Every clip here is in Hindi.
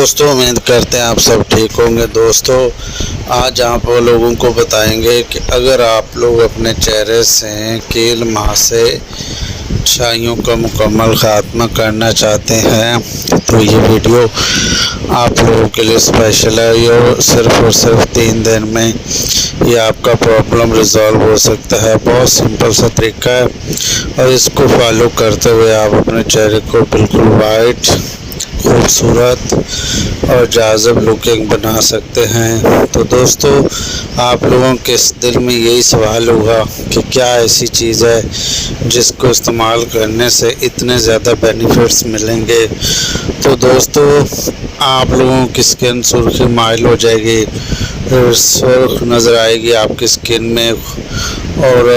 दोस्तों, उम्मीद करते हैं आप सब ठीक होंगे। दोस्तों, आज आप लोगों को बताएंगे कि अगर आप लोग अपने चेहरे से कील मुहासे छाइयों का मुकम्मल ख़ात्मा करना चाहते हैं तो ये वीडियो आप लोगों के लिए स्पेशल है। ये सिर्फ और सिर्फ 3 दिन में ये आपका प्रॉब्लम रिजॉल्व हो सकता है। बहुत सिंपल सा तरीका है और इसको फॉलो करते हुए आप अपने चेहरे को बिल्कुल वाइट, खूबसूरत और जाज़ब लुकिंग बना सकते हैं। तो दोस्तों, आप लोगों के दिल में यही सवाल होगा कि क्या ऐसी चीज़ है जिसको इस्तेमाल करने से इतने ज़्यादा बेनिफिट्स मिलेंगे। तो दोस्तों, आप लोगों की स्किन सुर्खी माइल हो जाएगी, सुर्ख नज़र आएगी आपकी स्किन में। और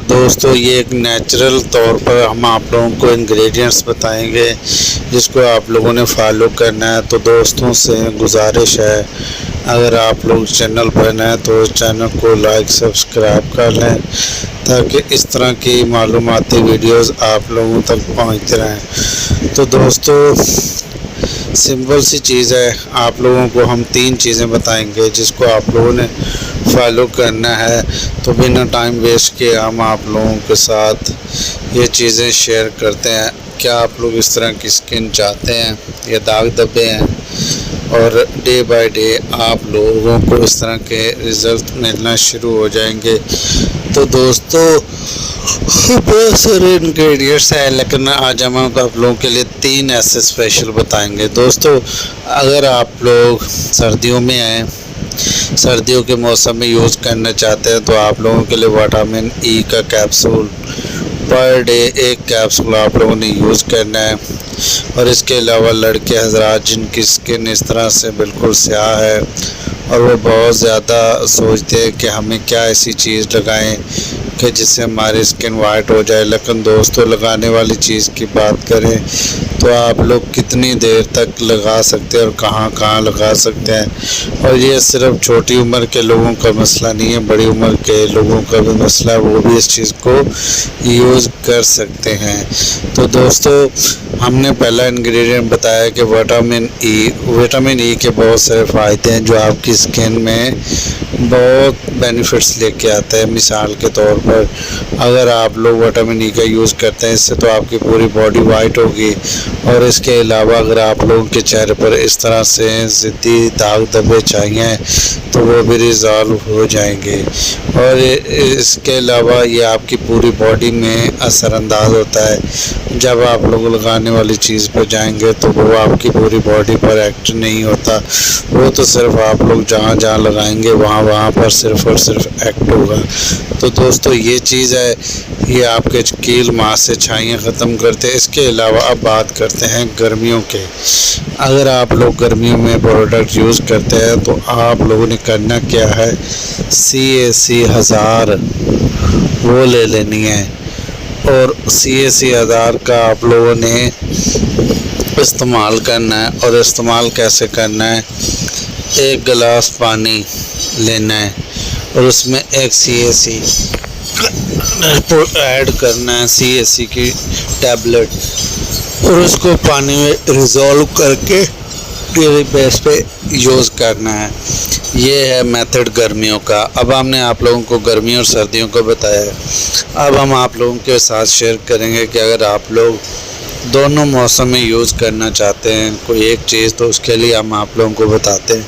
दोस्तों, ये एक नेचुरल तौर पर हम आप लोगों को इंग्रेडिएंट्स बताएंगे जिसको आप लोगों ने फॉलो करना है। तो दोस्तों से गुजारिश है, अगर आप लोग चैनल पर नए तो चैनल को लाइक सब्सक्राइब कर लें ताकि इस तरह की मालूमाती वीडियोस आप लोगों तक पहुंचते रहें। तो दोस्तों, सिंपल सी चीज़ है, आप लोगों को हम 3 चीज़ें बताएंगे जिसको आप लोगों ने फॉलो करना है। तो बिना टाइम वेस्ट किए हम आप लोगों के साथ ये चीज़ें शेयर करते हैं। क्या आप लोग इस तरह की स्किन चाहते हैं या दाग धब्बे हैं और डे बाय डे आप लोगों को इस तरह के रिज़ल्ट मिलना शुरू हो जाएंगे। तो दोस्तों, बहुत सारे इंग्रेडिएंट्स हैं, लेकिन आज हम आप लोगों के लिए 3 ऐसे स्पेशल बताएंगे। दोस्तों, अगर आप लोग सर्दियों में हैं, सर्दियों के मौसम में यूज़ करना चाहते हैं तो आप लोगों के लिए विटामिन ई का कैप्सूल पर डे 1 कैप्सूल आप लोगों ने यूज़ करना है। और इसके अलावा लड़के हजरात जिनकी स्किन इस तरह से बिल्कुल स्याह है और वो बहुत ज़्यादा सोचते हैं कि हमें क्या ऐसी चीज़ लगाएं कि जिससे हमारी स्किन वाइट हो जाए, लेकिन दोस्तों, लगाने वाली चीज़ की बात करें तो आप लोग कितनी देर तक लगा सकते हैं और कहाँ कहाँ लगा सकते हैं। और ये सिर्फ छोटी उम्र के लोगों का मसला नहीं है, बड़ी उम्र के लोगों का भी मसला है, वो भी इस चीज़ को यूज़ कर सकते हैं। तो दोस्तों, हमने पहला इंग्रेडिएंट बताया कि विटामिन ई के बहुत सारे फ़ायदे हैं जो आपकी स्किन में बहुत बेनिफिट्स लेके आता है। मिसाल के तौर पर, अगर आप लोग विटामिन ई का यूज़ करते हैं इससे तो आपकी पूरी बॉडी वाइट होगी। और इसके अलावा अगर आप लोगों के चेहरे पर इस तरह से ज़िद्दी दाग धब्बे चाहिए तो वो भी रिजॉल्व हो जाएंगे। और इसके अलावा ये आपकी पूरी बॉडी में असरअंदाज होता है। जब आप लोग लगाने वाली चीज़ पर जाएंगे तो वो आपकी पूरी बॉडी पर एक्ट नहीं होता, वो तो सिर्फ आप लोग जहाँ जहाँ लगाएंगे वहाँ पर सिर्फ और सिर्फ एक्ट होगा। तो दोस्तों, ये चीज़ है, ये आपके कील मुहासे छाइयाँ ख़त्म करते हैं। इसके अलावा अब बात करते हैं गर्मियों के। अगर आप लोग गर्मियों में प्रोडक्ट यूज़ करते हैं तो आप लोगों ने करना क्या है, CAC 1000 वो ले लेनी है। और CAC 1000 का आप लोगों ने इस्तेमाल करना है। और इस्तेमाल कैसे करना है, 1 गिलास पानी लेना है और उसमें 1 CAC ऐड करना है, CAC की टैबलेट, और उसको पानी में रिजॉल्व करके डेली बेस पे यूज़ करना है। ये है मेथड गर्मियों का। अब हमने आप लोगों को गर्मियों और सर्दियों को बताया है। अब हम आप लोगों के साथ शेयर करेंगे कि अगर आप लोग दोनों मौसम में यूज़ करना चाहते हैं कोई एक चीज़ तो उसके लिए हम आप लोगों को बताते हैं।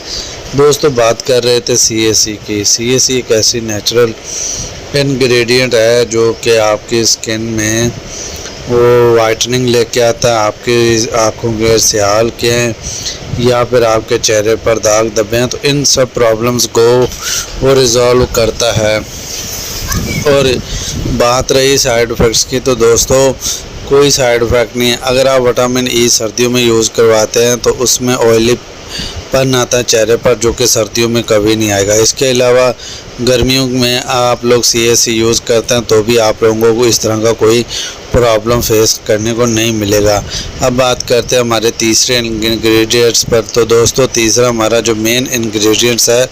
दोस्तों, बात कर रहे थे CAC की। CAC एक ऐसी नेचुरल इंग्रेडिएंट है जो कि आपकी स्किन में वो वाइटनिंग लेके आता है। आपकी आँखों के स्याह के हैं या फिर आपके चेहरे पर दाग धब्बे हैं तो इन सब प्रॉब्लम्स को वो रिज़ॉल्व करता है। और बात रही साइड इफ़ेक्ट्स की, तो दोस्तों, कोई साइड इफ़ेक्ट नहीं है। अगर आप विटामिन ई सर्दियों में यूज़ करवाते हैं तो उसमें ऑयली पन आता है चेहरे पर जो कि सर्दियों में कभी नहीं आएगा। इसके अलावा गर्मियों में आप लोग CAC यूज़ करते हैं तो भी आप लोगों को इस तरह का कोई प्रॉब्लम फेस करने को नहीं मिलेगा। अब बात करते हैं हमारे तीसरे इंग्रेडिएंट्स पर। तो दोस्तों, तीसरा हमारा जो मेन इंग्रेडिएंट्स है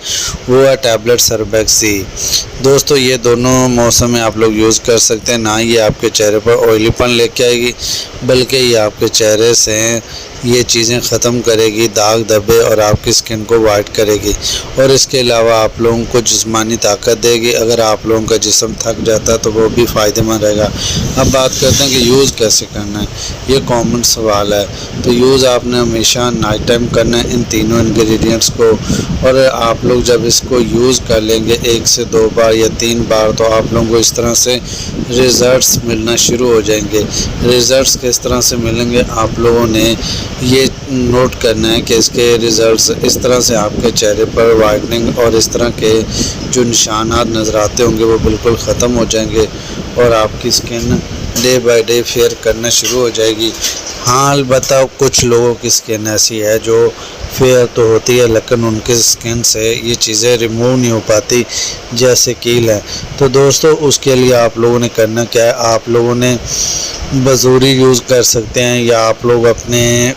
वो है टैबलेट सर्बेक्सी। दोस्तों, ये दोनों मौसम में आप लोग यूज़ कर सकते हैं। ना ये आपके चेहरे पर ऑयलीपन लेके आएगी बल्कि ये आपके चेहरे से ये चीज़ें ख़त्म करेगी, दाग धब्बे, और आपकी स्किन को वाइट करेगी। और इसके अलावा आप लोगों को जिस्मानी ताकत देगी। अगर आप लोगों का जिस्म थक जाता है तो वो भी फ़ायदेमंद रहेगा। अब बात करते हैं कि यूज़ कैसे करना है। ये कॉमन सवाल है। तो यूज़ आपने हमेशा नाइट टाइम करना है इन तीनों इंग्रेडिएंट्स को। और आप लोग जब इसको यूज़ कर लेंगे 1 से 2 बार या 3 बार, तो आप लोगों को इस तरह से रिज़ल्ट्स मिलना शुरू हो जाएंगे। रिज़ल्ट्स किस तरह से मिलेंगे, आप लोगों ने ये नोट करना है कि इसके रिज़ल्ट्स इस तरह से आपके चेहरे पर वाइटनिंग और इस तरह के जो निशानात नज़र आते होंगे वो बिल्कुल ख़त्म हो जाएंगे और आपकी skin day by day fair करना शुरू हो जाएगी। हाँ, अलबत्ता कुछ लोगों की स्किन ऐसी है जो फेयर तो होती है लेकिन उनके स्किन से ये चीज़ें रिमूव नहीं हो पाती, जैसे कील है। तो दोस्तों, उसके लिए आप लोगों ने करना क्या है, आप लोगों ने बजूरी यूज़ कर सकते हैं, या आप लोग अपने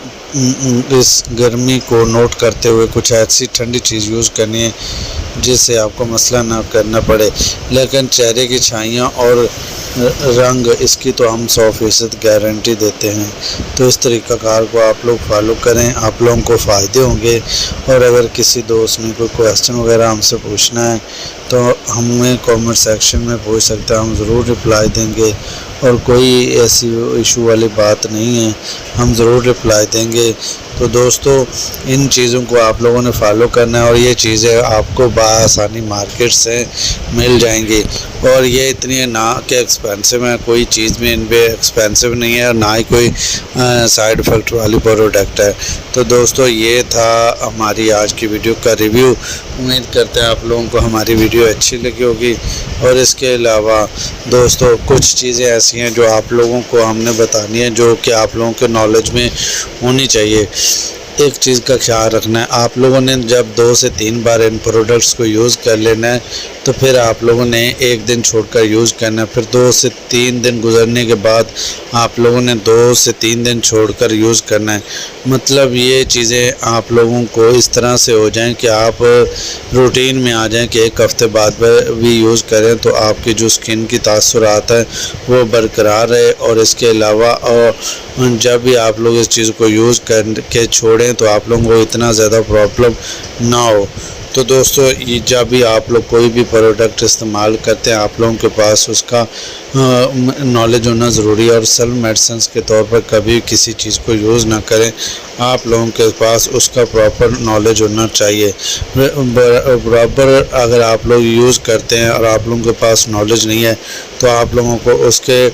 इस गर्मी को नोट करते हुए कुछ ऐसी ठंडी चीज़ यूज़ करनी है जिससे आपको मसला ना करना पड़े। लेकिन चेहरे की छाइयाँ और रंग, इसकी तो हम 100% गारंटी देते हैं। तो इस तरीक़ाकार को आप लोग फॉलो करें, आप लोगों को फ़ायदे होंगे। और अगर किसी दोस्त ने कोई क्वेश्चन वगैरह हमसे पूछना है तो हमें कमेंट सेक्शन में पूछ सकते हैं, हम ज़रूर रिप्लाई देंगे। और कोई ऐसी इशू वाली बात नहीं है, हम ज़रूर रिप्लाई देंगे। तो दोस्तों, इन चीज़ों को आप लोगों ने फॉलो करना है और ये चीज़ें आपको बआसानी मार्केट से मिल जाएंगी। और ये इतनी ना कि एक्सपेंसिव है, कोई चीज़ में इन पे एक्सपेंसिव नहीं है और ना ही कोई साइड इफ़ेक्ट वाली प्रोडक्ट है। तो दोस्तों, ये था हमारी आज की वीडियो का रिव्यू। उम्मीद करते हैं आप लोगों को हमारी वीडियो अच्छी लगी होगी। और इसके अलावा दोस्तों, कुछ चीज़ें ऐसी हैं जो आप लोगों को हमने बतानी है जो कि आप लोगों के नॉलेज में होनी चाहिए। एक चीज़ का ख्याल रखना है, आप लोगों ने जब 2 से 3 बार इन प्रोडक्ट्स को यूज़ कर लेना है तो फिर आप लोगों ने 1 दिन छोड़कर यूज़ करना है। फिर 2 से 3 दिन गुजरने के बाद आप लोगों ने 2 से 3 दिन छोड़कर यूज़ करना है। मतलब ये चीज़ें आप लोगों को इस तरह से हो जाएं कि आप रूटीन में आ जाएं कि 1 हफ़्ते बाद भी यूज़ करें तो आपकी जो स्किन की तासुरात है वो बरकरार रहे। और इसके अलावा जब भी आप लोग इस चीज़ को यूज़ करके छोड़ें तो आप लोगों को इतना ज़्यादा प्रॉब्लम ना हो। तो दोस्तों, ये जब भी आप लोग कोई भी प्रोडक्ट इस्तेमाल करते हैं आप लोगों के पास उसका नॉलेज होना ज़रूरी है। और सेल्फ मेडिसिन्स के तौर पर कभी किसी चीज़ को यूज़ ना करें, आप लोगों के पास उसका प्रॉपर नॉलेज होना चाहिए। बराबर अगर आप लोग यूज़ करते हैं और आप लोगों के पास नॉलेज नहीं है तो आप लोगों को उसके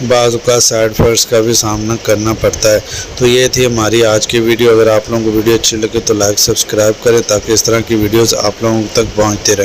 बाज़ का साइड इफ़ेक्ट्स का भी सामना करना पड़ता है। तो ये थी हमारी आज की वीडियो। अगर आप लोगों को वीडियो अच्छी लगे तो लाइक सब्सक्राइब करें ताकि इस तरह की वीडियोज़ आप लोगों तक पहुँचते रहें।